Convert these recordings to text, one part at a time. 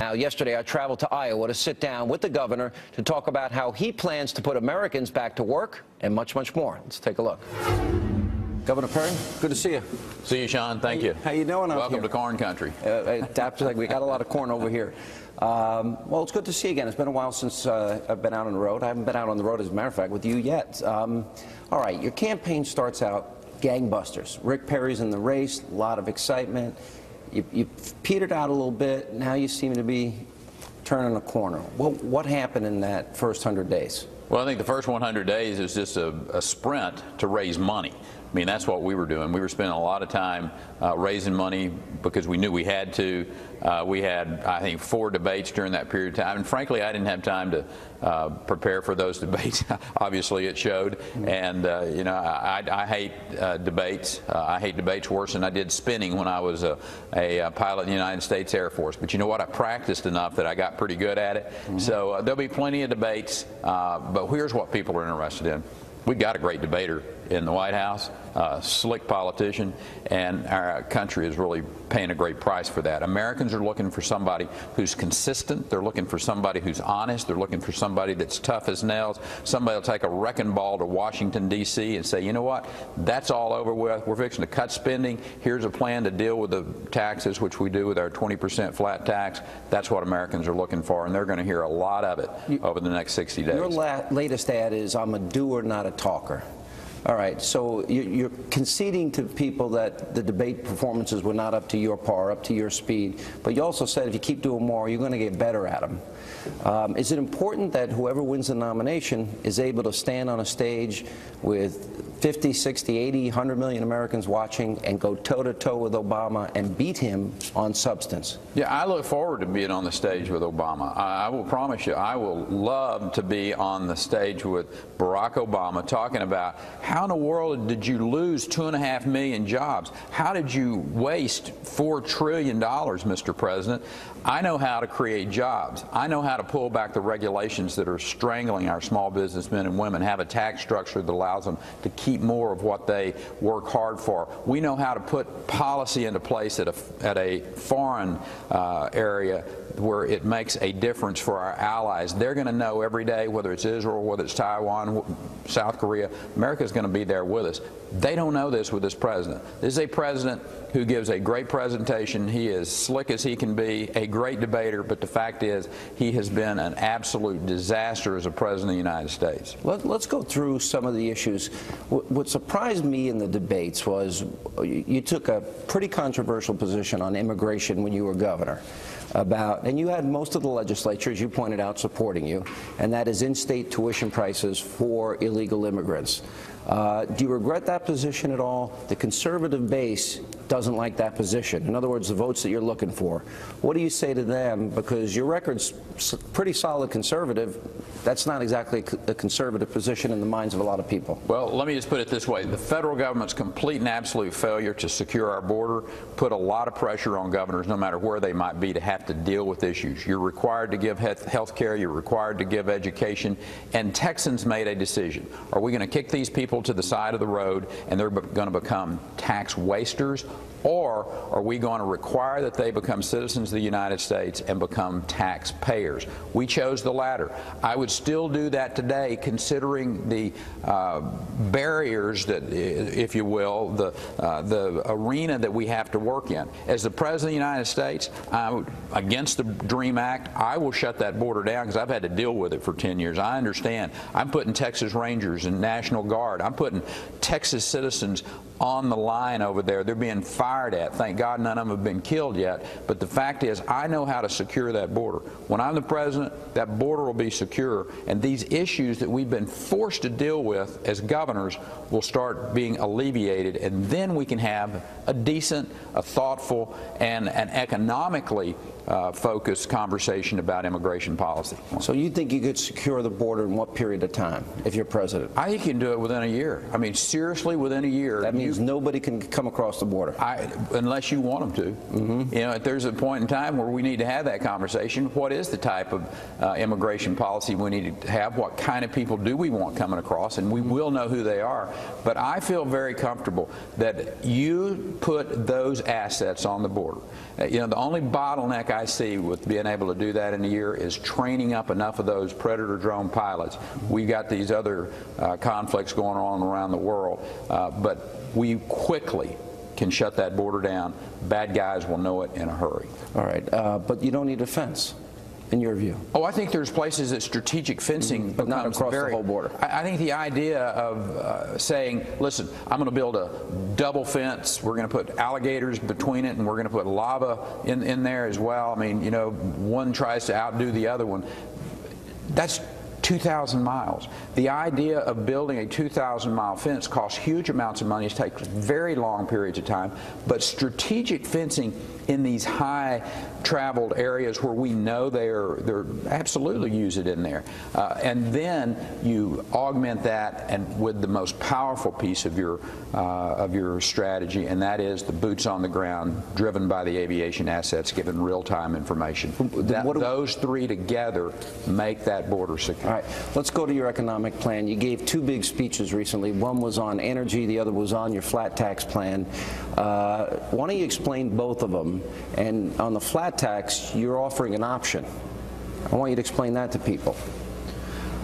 Now, yesterday I traveled to Iowa to sit down with the governor to talk about how he plans to put Americans back to work and much, much more. Let's take a look. Governor Perry, good to see you. See you, Sean. Thank you. How you doing out Welcome here? to corn country. We got a lot of corn over here. Well, it's good to see you again. It's been a while since I've been out on the road. I haven't been out on the road, as a matter of fact, with you yet. All right, your campaign starts out gangbusters. Rick Perry's in the race, a lot of excitement. You petered out a little bit. Now you seem to be turning a corner. Well, what happened in that first 100 days? Well, I think the first 100 days is just a sprint to raise money. I mean, that's what we were doing. We were spending a lot of time raising money because we knew we had to. We had, I think, 4 debates during that period of time. And frankly, I didn't have time to prepare for those debates. Obviously, it showed. And, you know, I hate debates. I hate debates worse than I did spinning when I was a pilot in the United States Air Force. But you know what? I practiced enough that I got pretty good at it. So there'll be plenty of debates. But here's what people are interested in. We've got a great debater in the White House, slick politician, and our country is really paying a great price for that. Americans are looking for somebody who's consistent. They're looking for somebody who's honest. They're looking for somebody that's tough as nails. Somebody will take a wrecking ball to Washington, D.C. and say, you know what, that's all over with. We're fixing to cut spending. Here's a plan to deal with the taxes, which we do with our 20% flat tax. That's what Americans are looking for, and they're going to hear a lot of it over the next 60 days. Your latest ad is, I'm a doer, not a talker. All right, so you're conceding to people that the debate performances were not up to your par, up to your speed, but you also said if you keep doing more, you're going to get better at them. Is it important that whoever wins the nomination is able to stand on a stage with 50, 60, 80, 100 million Americans watching and go toe-to-toe with Obama and beat him on substance? Yeah, I look forward to being on the stage with Obama. I will promise you, I will love to be on the stage with Barack Obama talking about how in the world did you lose 2.5 million jobs? How did you waste $4 trillion, Mr. President? I know how to create jobs. I know how to pull back the regulations that are strangling our small businessmen and women, have a tax structure that allows them to keep more of what they work hard for. We know how to put policy into place at a foreign area where it makes a difference for our allies. They're going to know every day, whether it's Israel, whether it's Taiwan, South Korea, America's going to be there with us. They don't know this with this president. This is a president who gives a great presentation. He is slick as he can be, a great debater, but the fact is he has been an absolute disaster as a president of the United States. Let's go through some of the issues. What surprised me in the debates was you took a pretty controversial position on immigration when you were governor. And you had most of the legislature, as you pointed out, supporting you, and that is in-state tuition prices for illegal immigrants. Do you regret that position at all? The conservative base doesn't like that position. In other words, the votes that you're looking for. What do you say to them? Because your record's pretty solid conservative. That's not exactly a conservative position in the minds of a lot of people. Well, let me just put it this way. The federal government's complete and absolute failure to secure our border put a lot of pressure on governors, no matter where they might be, to have to deal with issues. You're required to give health care. You're required to give education. And Texans made a decision. Are we going to kick these people to the side of the road and they're going to become tax wasters? Or are we going to require that they become citizens of the United States and become taxpayers? We chose the latter. I would still do that today, considering the barriers that, if you will, the arena that we have to work in. As the President of the United States, against the DREAM Act, I will shut that border down because I've had to deal with it for 10 years. I understand. I'm putting Texas Rangers and National Guard. I'm putting Texas citizens on the line over there. They're being fired at. Thank God none of them have been killed yet. But the fact is, I know how to secure that border. When I'm the president, that border will be secure, and these issues that we've been forced to deal with as governors will start being alleviated, and then we can have a decent, a thoughtful, and an economically focused conversation about immigration policy. So you think you could secure the border in what period of time if you're president? I think you can do it within a year. I mean, seriously, within a year. That means means nobody can come across the border. Unless you want them to. You know, if there's a point in time where we need to have that conversation, what is the type of immigration policy we need to have? What kind of people do we want coming across? And we will know who they are. But I feel very comfortable that you put those assets on the border. You know, the only bottleneck I see with being able to do that in a year is training up enough of those Predator drone pilots. We've got these other conflicts going on around the world, but we quickly can shut that border down. Bad guys will know it in a hurry. All right, but you don't need a fence, in your view? Oh, I think there's places that strategic fencing but not across the whole border. I think the idea of saying, listen, I'm going to build a double fence, we're going to put alligators between it, and we're going to put lava in there as well. I mean, you know, one tries to outdo the other one. That's 2,000 miles. The idea of building a 2,000-mile fence costs huge amounts of money. It takes very long periods of time. But strategic fencing in these high-traveled areas where we know they're absolutely use it in there. And then you augment that and with the most powerful piece of your strategy, and that is the boots on the ground, driven by the aviation assets, given real-time information. Those three together make that border secure. All right, let's go to your economic plan. You gave two big speeches recently. One was on energy, the other was on your flat tax plan. Why don't you explain both of them? And on the flat tax, you're offering an option. I want you to explain that to people.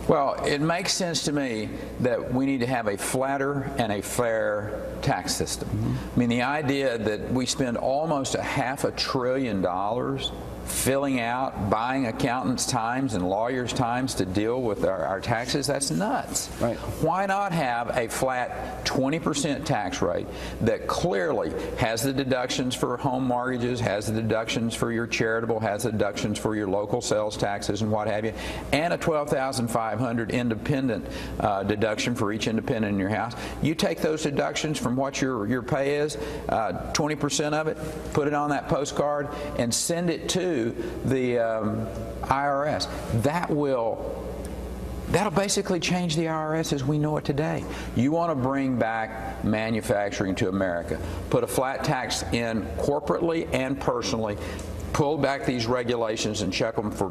Well, it makes sense to me that we need to have a flatter and a fair tax system. I mean, the idea that we spend almost $500 billion filling out, buying accountants' times and lawyers' times to deal with our taxes, that's nuts. Right. Why not have a flat 20% tax rate that clearly has the deductions for home mortgages, has the deductions for your charitable, has the deductions for your local sales taxes and what have you, and a $12,500 independent deduction for each independent in your house. You take those deductions from what your pay is, 20% of it, put it on that postcard, and send it to the IRS. That'll basically change the IRS as we know it today. You want to bring back manufacturing to America. Put a flat tax in corporately and personally. Pull back these regulations and check them for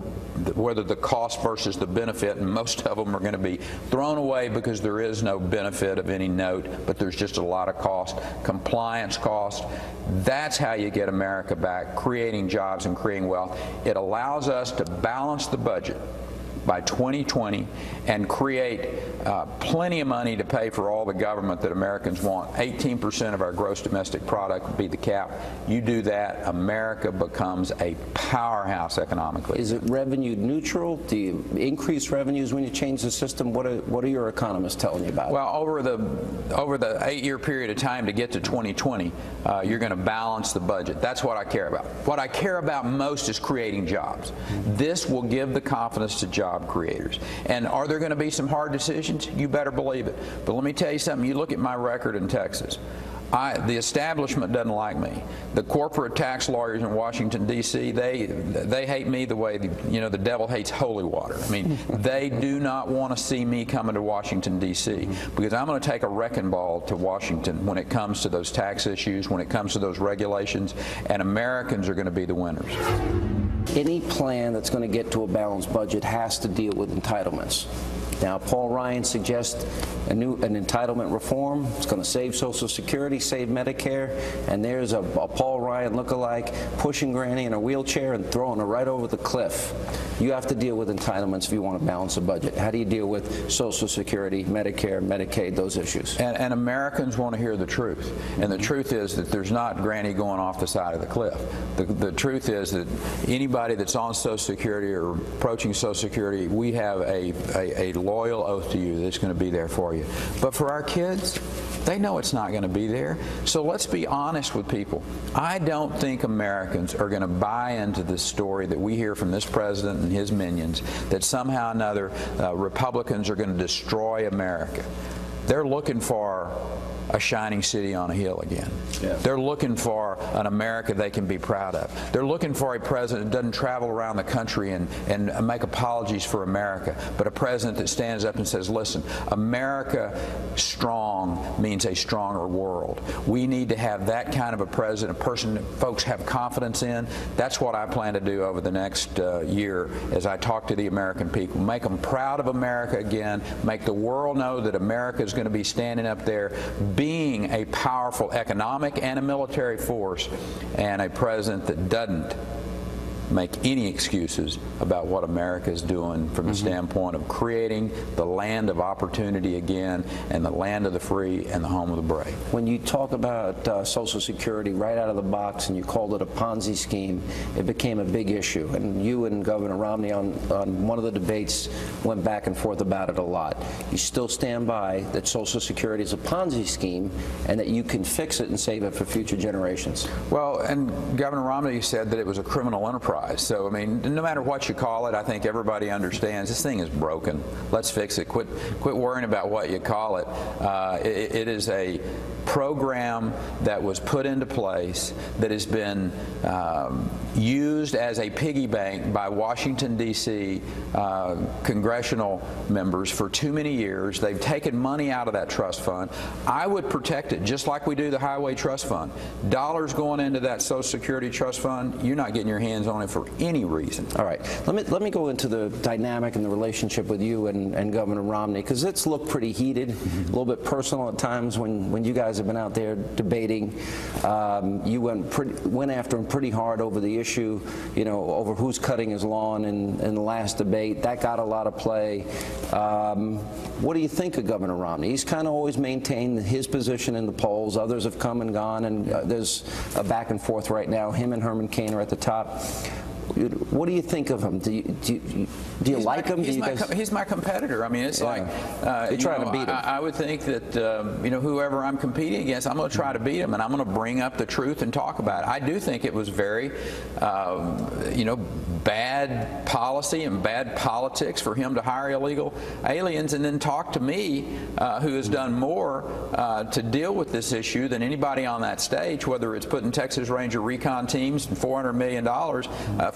whether the cost versus the benefit, and most of them are going to be thrown away because there is no benefit of any note, but there's just a lot of cost, compliance cost. That's how you get America back, creating jobs and creating wealth. It allows us to balance the budget by 2020 and create plenty of money to pay for all the government that Americans want. 18% of our gross domestic product would be the cap. You do that, America becomes a powerhouse economically. Is it revenue neutral? Do you increase revenues when you change the system? What are your economists telling you about? Well, over the 8-year period of time to get to 2020, you're going to balance the budget. That's what I care about. What I care about most is creating jobs. This will give the confidence to job creators. And are there going to be some hard decisions? You better believe it. But let me tell you something. You look at my record in Texas. The establishment doesn't like me. The corporate tax lawyers in Washington, D.C., they hate me the way the devil hates holy water. I mean, they do not want to see me coming to Washington, D.C., because I'm going to take a wrecking ball to Washington when it comes to those tax issues, when it comes to those regulations, and Americans are going to be the winners. Any plan that's going to get to a balanced budget has to deal with entitlements. Now, Paul Ryan suggests an entitlement reform. It's going to save Social Security, save Medicare, and there's a Paul Ryan lookalike pushing Granny in a wheelchair and throwing her right over the cliff. You have to deal with entitlements if you want to balance a budget. How do you deal with Social Security, Medicare, Medicaid, those issues? And Americans want to hear the truth. And the truth is that there's not Granny going off the side of the cliff. The truth is that anybody that's on Social Security or approaching Social Security, we have a loyal oath to you that's going to be there for you. But for our kids, they know it's not going to be there. So let's be honest with people. I don't think Americans are going to buy into this story that we hear from this president and his minions, that somehow or another Republicans are going to destroy America. They're looking for a shining city on a hill again. Yeah. They're looking for an America they can be proud of. They're looking for a president that doesn't travel around the country and make apologies for America, but a president that stands up and says, listen, America strong means a stronger world. We need to have that kind of a president, a person that folks have confidence in. That's what I plan to do over the next year as I talk to the American people. Make them proud of America again. Make the world know that America is going to be standing up there being a powerful economic and a military force, and a president that doesn't make any excuses about what America is doing from the standpoint of creating the land of opportunity again, and the land of the free and the home of the brave. When you talk about Social Security right out of the box and you called it a Ponzi scheme, it became a big issue. And you and Governor Romney on one of the debates went back and forth about it a lot. You still stand by that Social Security is a Ponzi scheme and that you can fix it and save it for future generations? Well, and Governor Romney said that it was a criminal enterprise. So, I mean, no matter what you call it, I think everybody understands this thing is broken. Let's fix it. Quit worrying about what you call it. It is a program that was put into place that has been used as a piggy bank by Washington, D.C. congressional members for too many years. They've taken money out of that trust fund. I would protect it just like we do the Highway Trust Fund. Dollars going into that Social Security Trust Fund, you're not getting your hands on it for any reason. All right. Let me go into the dynamic and the relationship with you and Governor Romney, because it's looked pretty heated, a little bit personal at times when you guys have been out there debating. You went after him pretty hard over the issue, you know, over who's cutting his lawn in the last debate. That got a lot of play. What do you think of Governor Romney? He's kind of always maintained his position in the polls. Others have come and gone, and there's a back and forth right now. Him and Herman Cain are at the top. What do you think of him? Do you like him? He's my competitor. I mean, it's like you're trying to beat him. I would think that you know, whoever I'm competing against, I'm going to try to beat him, and I'm going to bring up the truth and talk about it. I do think it was very, you know, bad policy and bad politics for him to hire illegal aliens and then talk to me, who has done more to deal with this issue than anybody on that stage, whether it's putting Texas Ranger recon teams and $400 million.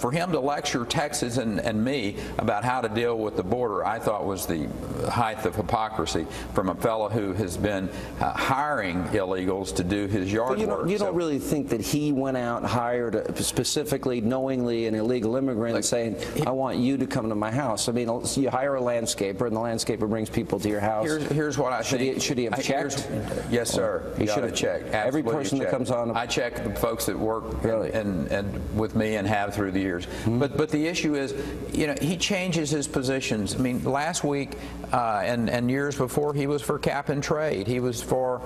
For him to lecture Texas and me about how to deal with the border, I thought was the height of hypocrisy from a fellow who has been hiring illegals to do his yard work. You don't really think that he went out and hired specifically, knowingly, an illegal immigrant saying, I want you to come to my house? I mean, you hire a landscaper, and the landscaper brings people to your house. Here's what I think. Should he have checked? Yes, sir. He should have checked. Every person that comes on. I check the folks that work and with me and have through the years. But the issue is, you know, he changes his positions. I mean, last week and years before, he was for cap and trade. He was for,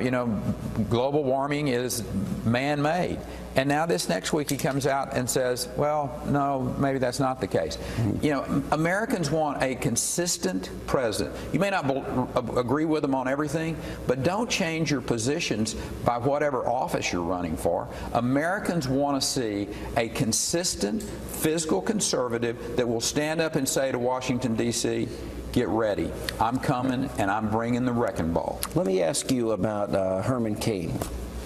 you know, global warming is man-made. And now this next week he comes out and says, well, no, maybe that's not the case. You know, Americans want a consistent president. You may not agree with him on everything, but don't change your positions by whatever office you're running for. Americans want to see a consistent fiscal conservative that will stand up and say to Washington, D.C., get ready. I'm coming, and I'm bringing the wrecking ball. Let me ask you about Herman Cain.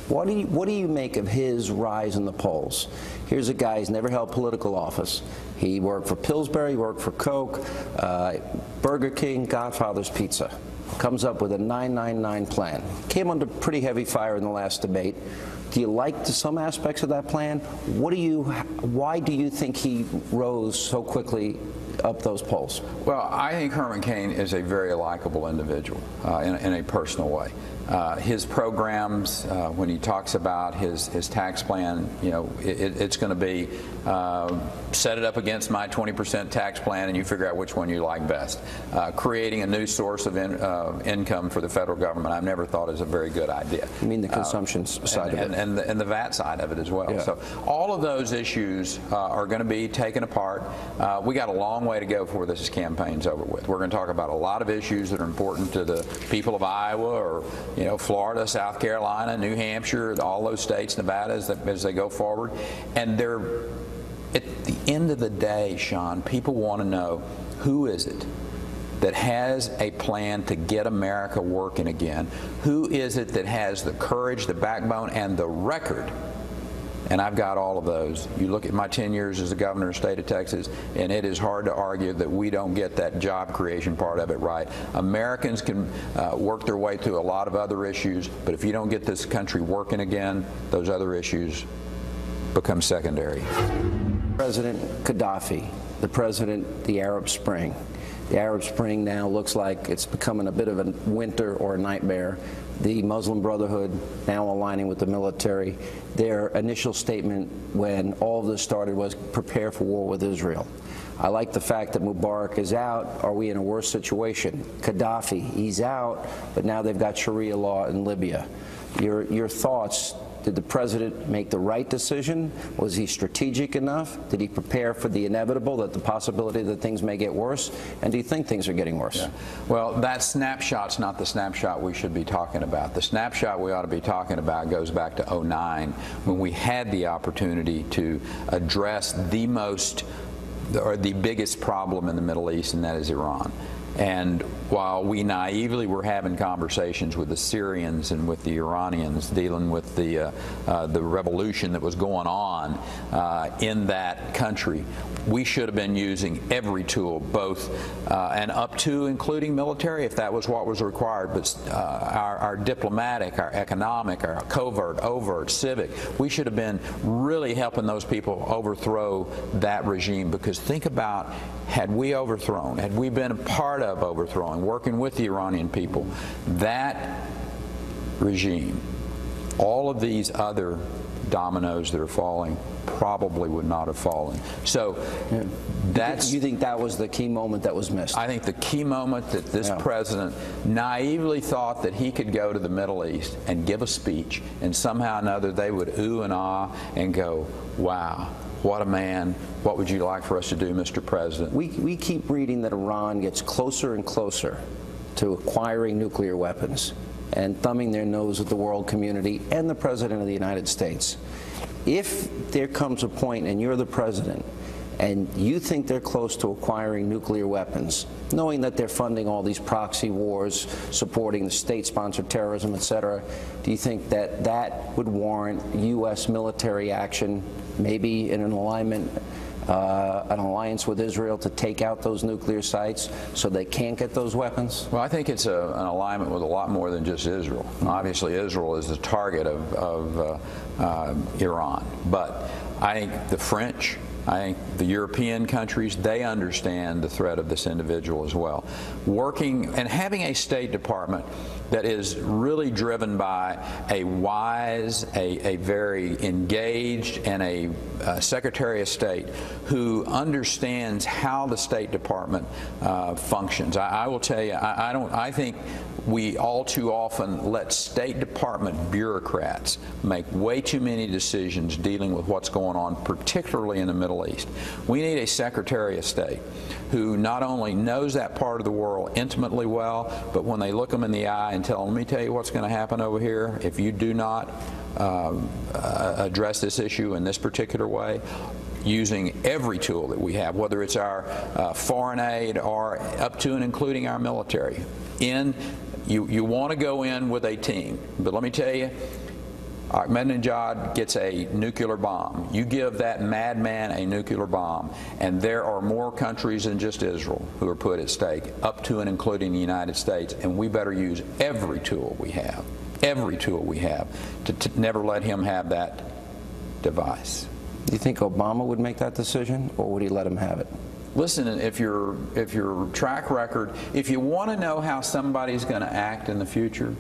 What do you make of his rise in the polls? Here's a guy who's never held political office. He worked for Pillsbury, he worked for Coke, Burger King, Godfather's Pizza. Comes up with a 999 plan. Came under pretty heavy fire in the last debate. Do you like some aspects of that plan? Why do you think he rose so quickly up those polls? Well, I think Herman Cain is a very likable individual in a personal way. His programs, when he talks about his tax plan, you know, it's going to be set it up against my 20% tax plan and you figure out which one you like best. Creating a new source of income for the federal government, I've never thought is a very good idea. You mean the consumption side of it? And the VAT side of it as well. Yeah. So all of those issues are going to be taken apart. We got a long way to go before this campaign's over with. We're going to talk about a lot of issues that are important to the people of Iowa or, you know, Florida, South Carolina, New Hampshire, all those states, Nevada, as they go forward. And they're, at the end of the day, Sean, people want to know, who is it that has a plan to get America working again? Who is it that has the courage, the backbone, and the record? And I've got all of those. You look at my 10 years as the governor of the state of Texas, and it is hard to argue that we don't get that job creation part of it right. Americans can work their way through a lot of other issues, but if you don't get this country working again, those other issues become secondary. President Gaddafi, the Arab Spring. The Arab Spring now looks like it's becoming a bit of a winter or a nightmare. The Muslim Brotherhood now aligning with the military. Their initial statement when all of this started was prepare for war with Israel. I like the fact that Mubarak is out. Are we in a worse situation? Gaddafi, he's out, but now they've got Sharia law in Libya. Your thoughts? Did the president make the right decision? Was he strategic enough? Did he prepare for the inevitable, that the possibility that things may get worse? And do you think things are getting worse? Yeah. Well, that snapshot's not the snapshot we should be talking about. The snapshot we ought to be talking about goes back to '09, when we had the opportunity to address the biggest problem in the Middle East, and that is Iran. And while we naively were having conversations with the Syrians and with the Iranians dealing with the revolution that was going on in that country, we should have been using every tool, both and up to including military if that was what was required, but our diplomatic, our economic, our covert, overt, civic, we should have been really helping those people overthrow that regime. Because think about, had we been a part of overthrowing, working with the Iranian people, that regime, all of these other dominoes that are falling probably would not have fallen. So you think that was the key moment that was missed? I think the key moment that this president naively thought that he could go to the Middle East and give a speech, and somehow or another they would ooh and ah and go, wow, what a man. What would you like for us to do, Mr. President? We keep reading that Iran gets closer and closer to acquiring nuclear weapons and thumbing their nose at the world community and the President of the United States. If there comes a point and you're the president and you think they're close to acquiring nuclear weapons, knowing that they're funding all these proxy wars, supporting the state-sponsored terrorism, etc., do you think that that would warrant U.S. military action, maybe in an alliance with Israel to take out those nuclear sites so they can't get those weapons? Well, I think it's an alignment with a lot more than just Israel. Obviously, Israel is the target of Iran. But I think the French, I think the European countries, they understand the threat of this individual as well. Working and having a State Department that is really driven by a wise, a very engaged, and a Secretary of State who understands how the State Department functions. I will tell you, I think we all too often let State Department bureaucrats make way too many decisions dealing with what's going on, particularly in the Middle East. We need a Secretary of State who not only knows that part of the world intimately well, but when they look them in the eye and tell them, let me tell you what's going to happen over here if you do not address this issue in this particular way, using every tool that we have, whether it's our foreign aid or up to and including our military. You want to go in with a team, but let me tell you, Ahmadinejad gets a nuclear bomb. You give that madman a nuclear bomb, and there are more countries than just Israel who are put at stake, up to and including the United States, and we better use every tool we have to never let him have that device. Do you think Obama would make that decision, or would he let him have it? Listen, if your track record, if you want to know how somebody's going to act in the future,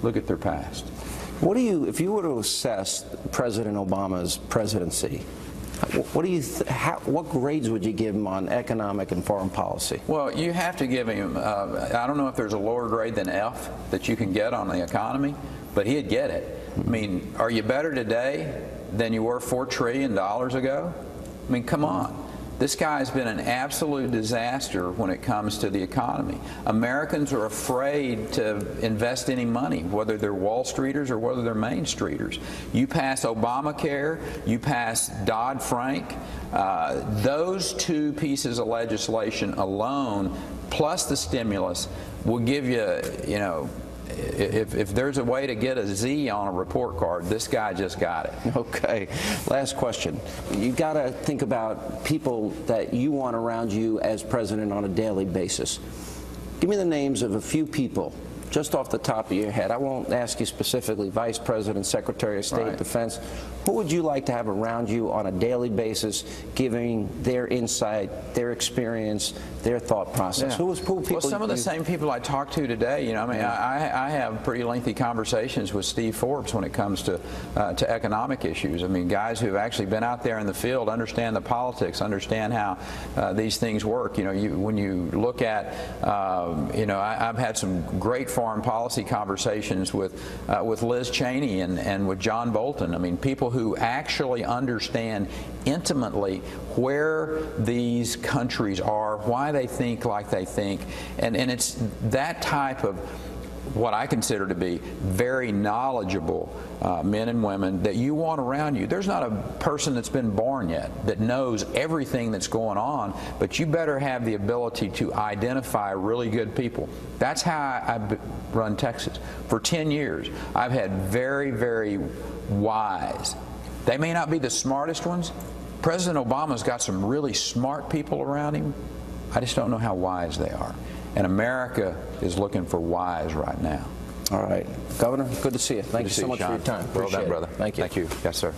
look at their past. If you were to assess President Obama's presidency, what grades would you give him on economic and foreign policy? Well, you have to give him, I don't know if there's a lower grade than F that you can get on the economy, but he'd get it. I mean, are you better today than you were $4 trillion ago? I mean, come on. This guy's been an absolute disaster when it comes to the economy. Americans are afraid to invest any money, whether they're Wall Streeters or whether they're Main Streeters. You pass Obamacare, you pass Dodd-Frank, those two pieces of legislation alone plus the stimulus will give you, you know, if there's a way to get a Z on a report card, this guy just got it. Okay. Last question. You got to think about people that you want around you as president on a daily basis. Give me the names of a few people, just off the top of your head. I won't ask you specifically, Vice President, Secretary of State, right. Defense. Who would you like to have around you on a daily basis, giving their insight, their experience, their thought process? Yeah. Who people? Well, some of the same people I talked to today. You know, I mean, I have pretty lengthy conversations with Steve Forbes when it comes to economic issues. I mean, guys who've actually been out there in the field, understand the politics, understand how these things work. You know, when you look at, you know, I've had some great foreign policy conversations with Liz Cheney and with John Bolton. I mean, people who actually understand intimately where these countries are, why they think like they think, and it's that type of what I consider to be very knowledgeable men and women that you want around you. There's not a person that's been born yet that knows everything that's going on, but you better have the ability to identify really good people. That's how I've run Texas. For 10 years, I've had very, very wise. They may not be the smartest ones. President Obama's got some really smart people around him. I just don't know how wise they are. And America is looking for wise right now. All right. Governor, good to see you. Thank you so much for your time. Well done, brother. Thank you. Thank you. Yes, sir.